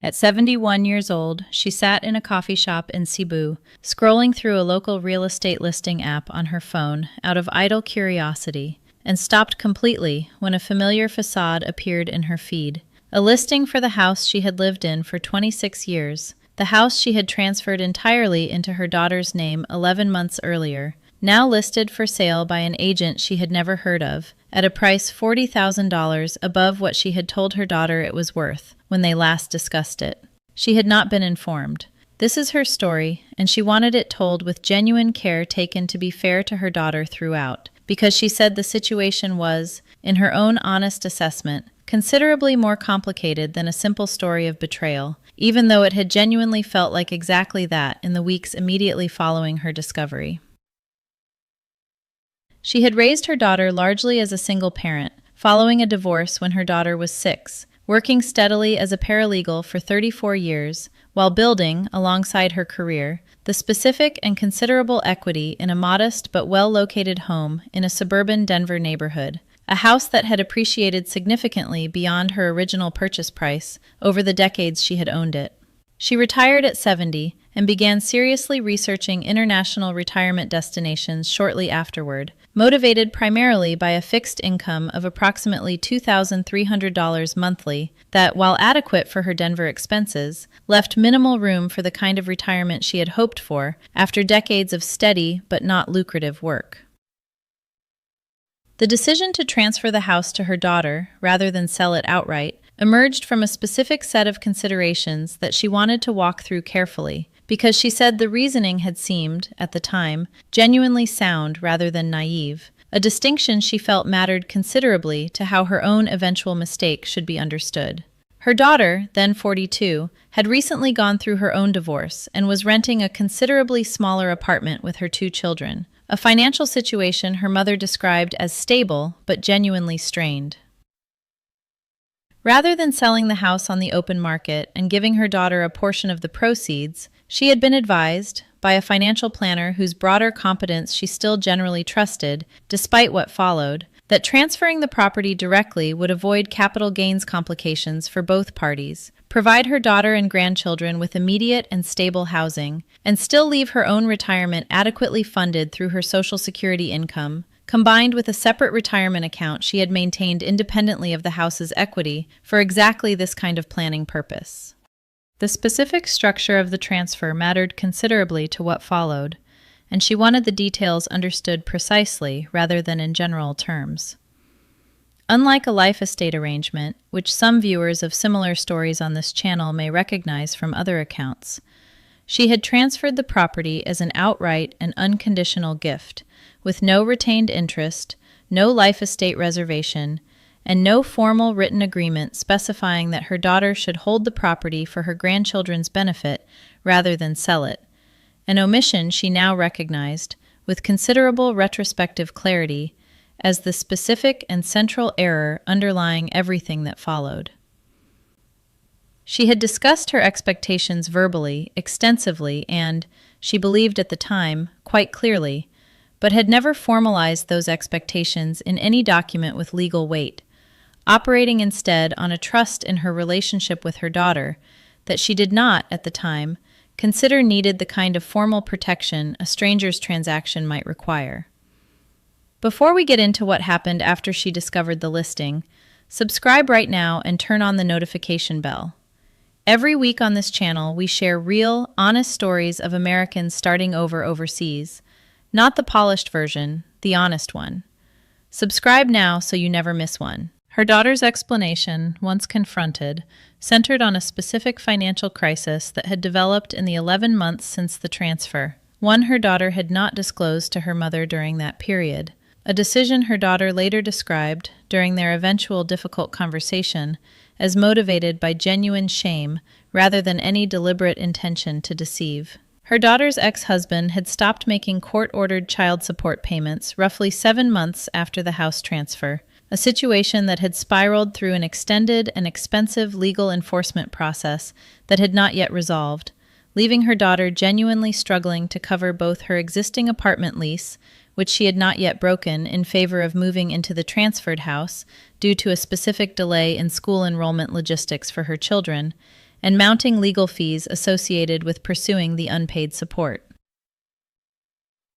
At 71 years old, she sat in a coffee shop in Cebu, scrolling through a local real estate listing app on her phone out of idle curiosity, and stopped completely when a familiar facade appeared in her feed. A listing for the house she had lived in for 26 years, the house she had transferred entirely into her daughter's name 11 months earlier, now listed for sale by an agent she had never heard of, at a price $40,000 above what she had told her daughter it was worth when they last discussed it. She had not been informed. This is her story, and she wanted it told with genuine care taken to be fair to her daughter throughout, because she said the situation was, in her own honest assessment, considerably more complicated than a simple story of betrayal, even though it had genuinely felt like exactly that in the weeks immediately following her discovery. She had raised her daughter largely as a single parent, following a divorce when her daughter was 6, working steadily as a paralegal for 34 years, while building, alongside her career, the specific and considerable equity in a modest but well-located home in a suburban Denver neighborhood, a house that had appreciated significantly beyond her original purchase price over the decades she had owned it. She retired at 70 and began seriously researching international retirement destinations shortly afterward, motivated primarily by a fixed income of approximately $2,300 monthly that, while adequate for her Denver expenses, left minimal room for the kind of retirement she had hoped for after decades of steady but not lucrative work. The decision to transfer the house to her daughter, rather than sell it outright, emerged from a specific set of considerations that she wanted to walk through carefully, because she said the reasoning had seemed, at the time, genuinely sound rather than naive, a distinction she felt mattered considerably to how her own eventual mistake should be understood. Her daughter, then 42, had recently gone through her own divorce and was renting a considerably smaller apartment with her 2 children, a financial situation her mother described as stable but genuinely strained. Rather than selling the house on the open market and giving her daughter a portion of the proceeds, she had been advised, by a financial planner whose broader competence she still generally trusted, despite what followed, that transferring the property directly would avoid capital gains complications for both parties, provide her daughter and grandchildren with immediate and stable housing, and still leave her own retirement adequately funded through her Social Security income, combined with a separate retirement account she had maintained independently of the house's equity for exactly this kind of planning purpose. The specific structure of the transfer mattered considerably to what followed, and she wanted the details understood precisely rather than in general terms. Unlike a life estate arrangement, which some viewers of similar stories on this channel may recognize from other accounts, she had transferred the property as an outright and unconditional gift, with no retained interest, no life estate reservation, and no formal written agreement specifying that her daughter should hold the property for her grandchildren's benefit rather than sell it, an omission she now recognized, with considerable retrospective clarity, as the specific and central error underlying everything that followed. She had discussed her expectations verbally, extensively, and, she believed at the time, quite clearly, but had never formalized those expectations in any document with legal weight, operating instead on a trust in her relationship with her daughter that she did not, at the time, consider needed the kind of formal protection a stranger's transaction might require. Before we get into what happened after she discovered the listing, subscribe right now and turn on the notification bell. Every week on this channel, we share real, honest stories of Americans starting over overseas, not the polished version, the honest one. Subscribe now so you never miss one. Her daughter's explanation, once confronted, centered on a specific financial crisis that had developed in the 11 months since the transfer, one her daughter had not disclosed to her mother during that period, a decision her daughter later described, during their eventual difficult conversation, as motivated by genuine shame rather than any deliberate intention to deceive. Her daughter's ex-husband had stopped making court-ordered child support payments roughly 7 months after the house transfer, a situation that had spiraled through an extended and expensive legal enforcement process that had not yet resolved, leaving her daughter genuinely struggling to cover both her existing apartment lease, which she had not yet broken in favor of moving into the transferred house due to a specific delay in school enrollment logistics for her children, and mounting legal fees associated with pursuing the unpaid support.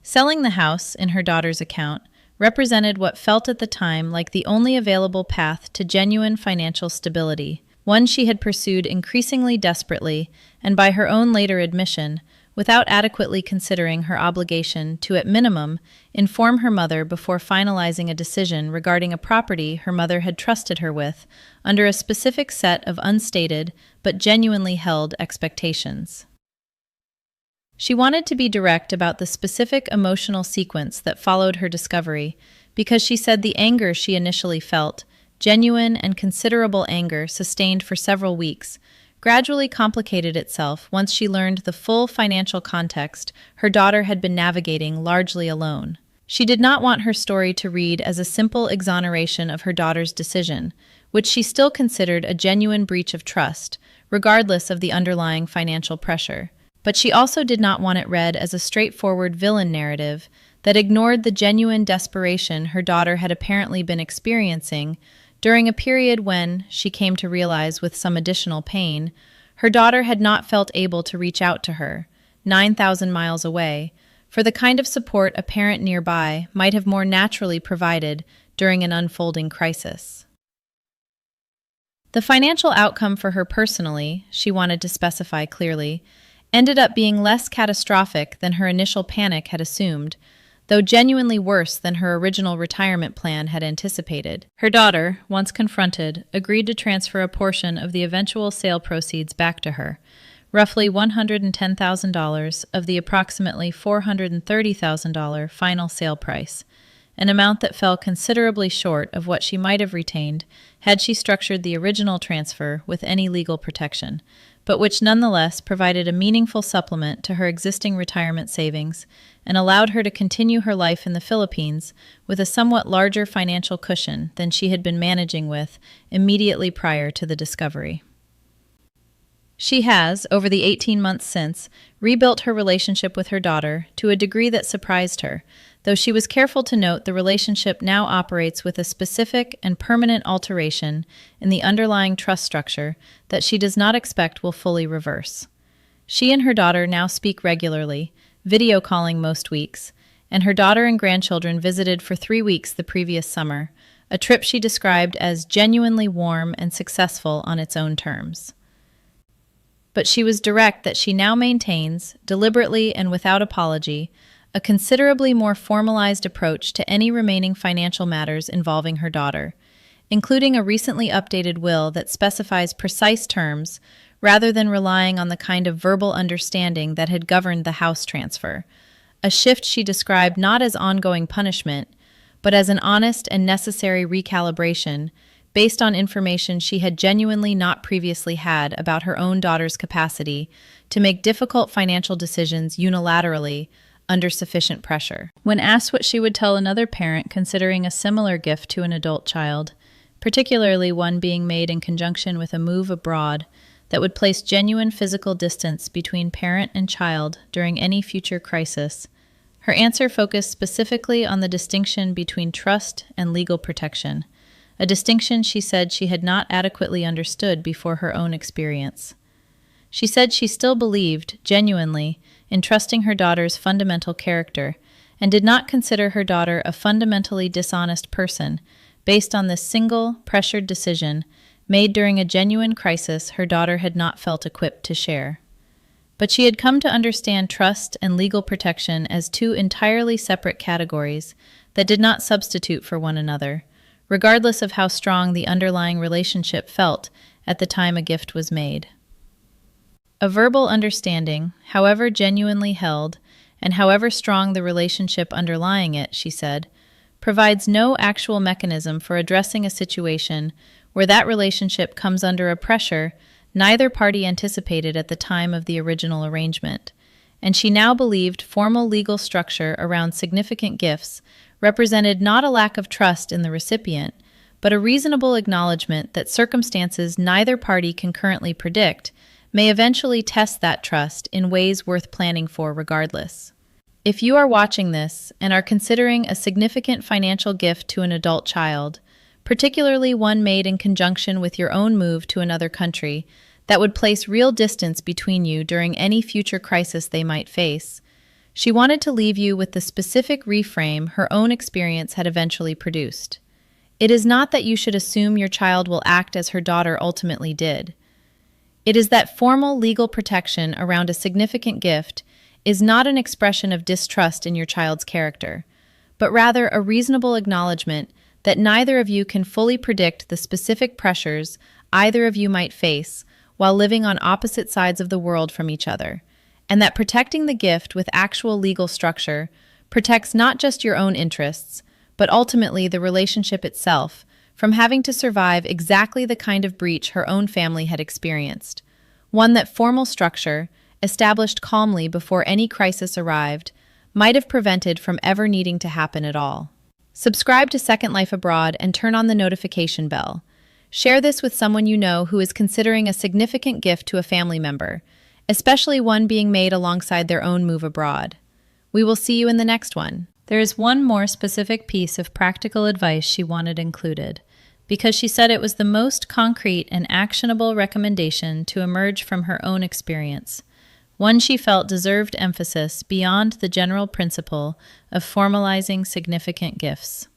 Selling the house, in her daughter's account, represented what felt at the time like the only available path to genuine financial stability, one she had pursued increasingly desperately, and by her own later admission, without adequately considering her obligation to, at minimum, inform her mother before finalizing a decision regarding a property her mother had trusted her with under a specific set of unstated but genuinely held expectations. She wanted to be direct about the specific emotional sequence that followed her discovery because she said the anger she initially felt, genuine and considerable anger sustained for several weeks, gradually complicated itself once she learned the full financial context her daughter had been navigating largely alone. She did not want her story to read as a simple exoneration of her daughter's decision, which she still considered a genuine breach of trust, regardless of the underlying financial pressure. But she also did not want it read as a straightforward villain narrative that ignored the genuine desperation her daughter had apparently been experiencing during a period when, she came to realize with some additional pain, her daughter had not felt able to reach out to her, 9,000 miles away, for the kind of support a parent nearby might have more naturally provided during an unfolding crisis. The financial outcome for her personally, she wanted to specify clearly, ended up being less catastrophic than her initial panic had assumed, though genuinely worse than her original retirement plan had anticipated. Her daughter, once confronted, agreed to transfer a portion of the eventual sale proceeds back to her, roughly $110,000 of the approximately $430,000 final sale price, an amount that fell considerably short of what she might have retained had she structured the original transfer with any legal protection, but which nonetheless provided a meaningful supplement to her existing retirement savings and allowed her to continue her life in the Philippines with a somewhat larger financial cushion than she had been managing with immediately prior to the discovery. She has, over the 18 months since, rebuilt her relationship with her daughter to a degree that surprised her, though she was careful to note the relationship now operates with a specific and permanent alteration in the underlying trust structure that she does not expect will fully reverse. She and her daughter now speak regularly, video calling most weeks, and her daughter and grandchildren visited for 3 weeks the previous summer, a trip she described as genuinely warm and successful on its own terms. But she was direct that she now maintains, deliberately and without apology, a considerably more formalized approach to any remaining financial matters involving her daughter, including a recently updated will that specifies precise terms rather than relying on the kind of verbal understanding that had governed the house transfer, a shift she described not as ongoing punishment, but as an honest and necessary recalibration based on information she had genuinely not previously had about her own daughter's capacity to make difficult financial decisions unilaterally under sufficient pressure. When asked what she would tell another parent considering a similar gift to an adult child, particularly one being made in conjunction with a move abroad that would place genuine physical distance between parent and child during any future crisis, her answer focused specifically on the distinction between trust and legal protection, a distinction she said she had not adequately understood before her own experience. She said she still believed, genuinely, in trusting her daughter's fundamental character, and did not consider her daughter a fundamentally dishonest person based on this single, pressured decision made during a genuine crisis her daughter had not felt equipped to share. But she had come to understand trust and legal protection as two entirely separate categories that did not substitute for one another, regardless of how strong the underlying relationship felt at the time a gift was made. A verbal understanding, however genuinely held, and however strong the relationship underlying it, she said, provides no actual mechanism for addressing a situation where that relationship comes under a pressure neither party anticipated at the time of the original arrangement, and she now believed formal legal structure around significant gifts represented not a lack of trust in the recipient, but a reasonable acknowledgement that circumstances neither party can currently predict may eventually test that trust in ways worth planning for regardless. If you are watching this and are considering a significant financial gift to an adult child, particularly one made in conjunction with your own move to another country that would place real distance between you during any future crisis they might face. She wanted to leave you with the specific reframe her own experience had eventually produced. It is not that you should assume your child will act as her daughter ultimately did. It is that formal legal protection around a significant gift is not an expression of distrust in your child's character, but rather a reasonable acknowledgement that neither of you can fully predict the specific pressures either of you might face while living on opposite sides of the world from each other, and that protecting the gift with actual legal structure protects not just your own interests, but ultimately the relationship itself from having to survive exactly the kind of breach her own family had experienced, one that formal structure, established calmly before any crisis arrived, might have prevented from ever needing to happen at all. Subscribe to Second Life Abroad and turn on the notification bell. Share this with someone you know who is considering a significant gift to a family member, especially one being made alongside their own move abroad. We will see you in the next one. There is one more specific piece of practical advice she wanted included, because she said it was the most concrete and actionable recommendation to emerge from her own experience, one she felt deserved emphasis beyond the general principle of formalizing significant gifts.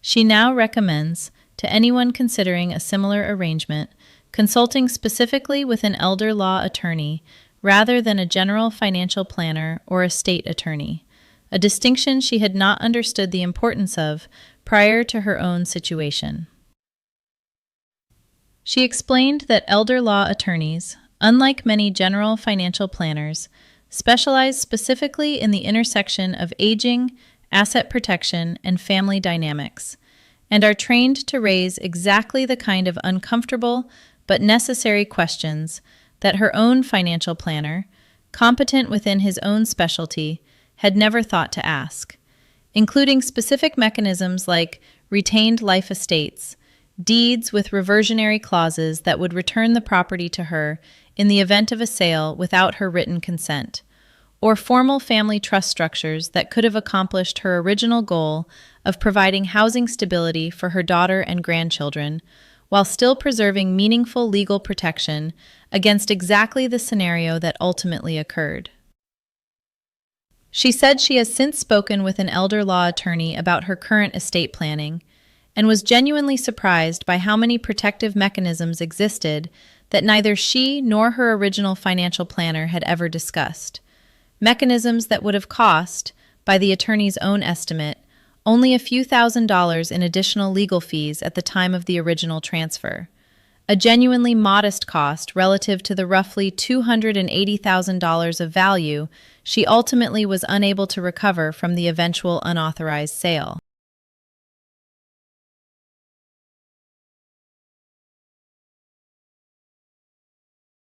She now recommends, to anyone considering a similar arrangement, consulting specifically with an elder law attorney rather than a general financial planner or estate attorney, a distinction she had not understood the importance of prior to her own situation. She explained that elder law attorneys, unlike many general financial planners, specialize specifically in the intersection of aging, asset protection, and family dynamics, and are trained to raise exactly the kind of uncomfortable but necessary questions that her own financial planner, competent within his own specialty, had never thought to ask, including specific mechanisms like retained life estates, deeds with reversionary clauses that would return the property to her in the event of a sale without her written consent, or formal family trust structures that could have accomplished her original goal of providing housing stability for her daughter and grandchildren, while still preserving meaningful legal protection against exactly the scenario that ultimately occurred. She said she has since spoken with an elder law attorney about her current estate planning, and was genuinely surprised by how many protective mechanisms existed that neither she nor her original financial planner had ever discussed. Mechanisms that would have cost, by the attorney's own estimate, only a few $1,000s in additional legal fees at the time of the original transfer. A genuinely modest cost relative to the roughly $280,000 of value she ultimately was unable to recover from the eventual unauthorized sale.